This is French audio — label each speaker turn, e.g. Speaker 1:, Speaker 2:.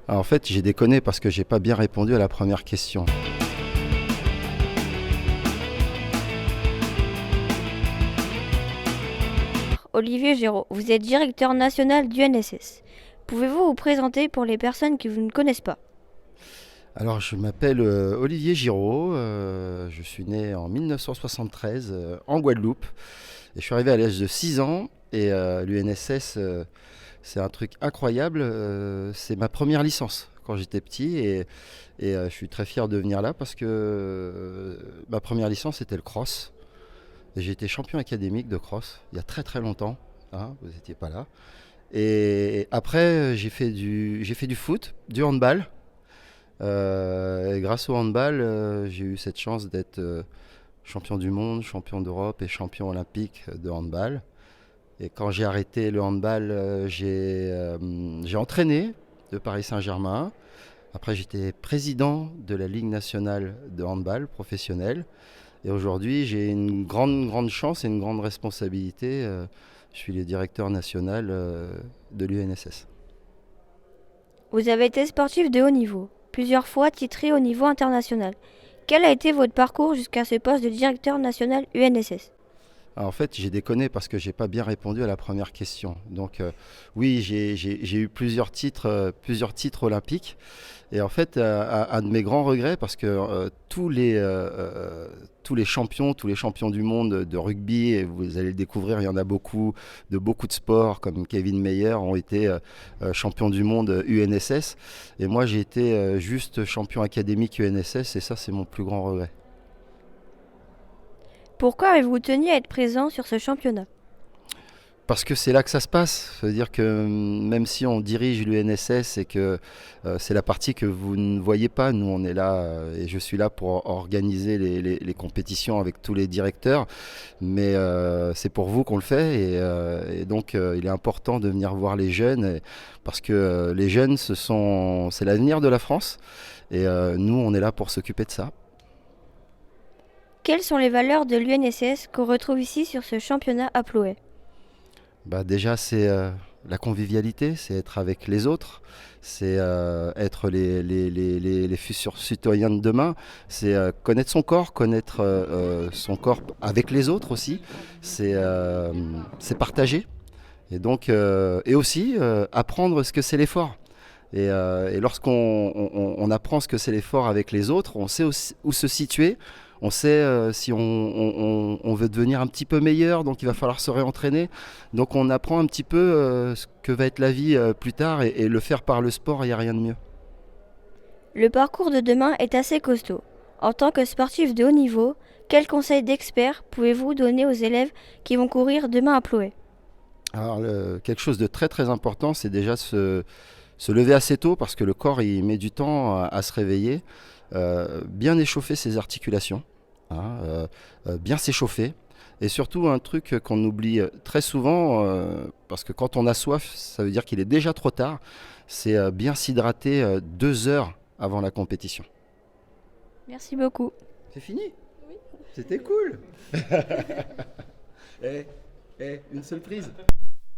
Speaker 1: En fait, j'ai déconné parce que j'ai pas bien répondu à la première question.
Speaker 2: Olivier Géraud, vous êtes directeur national du NSS. Pouvez-vous vous présenter pour les personnes qui vous ne connaissent pas?
Speaker 1: Alors, je m'appelle Olivier Giraud, je suis né en 1973 en Guadeloupe et je suis arrivé à l'âge de 6 ans et l'UNSS, c'est un truc incroyable, c'est ma première licence quand j'étais petit et je suis très fier de venir là parce que ma première licence c'était le cross. Et j'ai été champion académique de cross il y a très très longtemps, hein, vous n'étiez pas là. Et après, j'ai fait du foot, du handball. Et grâce au handball, j'ai eu cette chance d'être champion du monde, champion d'Europe et champion olympique de handball. Et quand j'ai arrêté le handball, j'ai entraîné de Paris Saint-Germain. Après, j'étais président de la Ligue nationale de handball professionnelle. Et aujourd'hui, j'ai une grande, grande chance et une grande responsabilité. Je suis le directeur national de l'UNSS.
Speaker 2: Vous avez été sportif de haut niveau, plusieurs fois titré au niveau international. Quel a été votre parcours jusqu'à ce poste de directeur national UNSS?
Speaker 1: En fait, j'ai déconné parce que j'ai pas bien répondu à la première question. Donc, oui, j'ai eu plusieurs titres olympiques. Et en fait, un de mes grands regrets, parce que tous les champions du monde de rugby, et vous allez le découvrir, il y en a beaucoup, de beaucoup de sports, comme Kevin Mayer, ont été champions du monde UNSS. Et moi, j'ai été juste champion académique UNSS, et ça, c'est mon plus grand regret.
Speaker 2: Pourquoi avez-vous tenu à être présent sur ce championnat?
Speaker 1: Parce que c'est là que ça se passe. C'est-à-dire que même si on dirige l'UNSS et que c'est la partie que vous ne voyez pas, nous on est là et je suis là pour organiser les compétitions avec tous les directeurs. Mais c'est pour vous qu'on le fait et donc il est important de venir voir les jeunes parce que les jeunes c'est l'avenir de la France et nous on est là pour s'occuper de ça.
Speaker 2: Quelles sont les valeurs de l'UNSS qu'on retrouve ici sur ce championnat à Plouay?
Speaker 1: Bah déjà, c'est la convivialité, c'est être avec les autres, c'est être les futurs citoyens de demain, c'est connaître son corps avec les autres aussi, c'est partager et donc et aussi apprendre ce que c'est l'effort. Et lorsqu'on on apprend ce que c'est l'effort avec les autres, on sait aussi où se situer. On sait si on veut devenir un petit peu meilleur, donc il va falloir se réentraîner. Donc on apprend un petit peu ce que va être la vie plus tard et le faire par le sport, il n'y a rien de mieux.
Speaker 2: Le parcours de demain est assez costaud. En tant que sportif de haut niveau, quels conseils d'experts pouvez-vous donner aux élèves qui vont courir demain à Plouay?
Speaker 1: Alors quelque chose de très très important, c'est déjà se lever assez tôt parce que le corps il met du temps à se réveiller. Bien échauffer ses articulations, hein, bien s'échauffer. Et surtout un truc qu'on oublie très souvent, parce que quand on a soif, ça veut dire qu'il est déjà trop tard, c'est bien s'hydrater 2 heures avant la compétition.
Speaker 2: Merci beaucoup.
Speaker 1: C'est fini. C'était cool. Eh, une seule prise.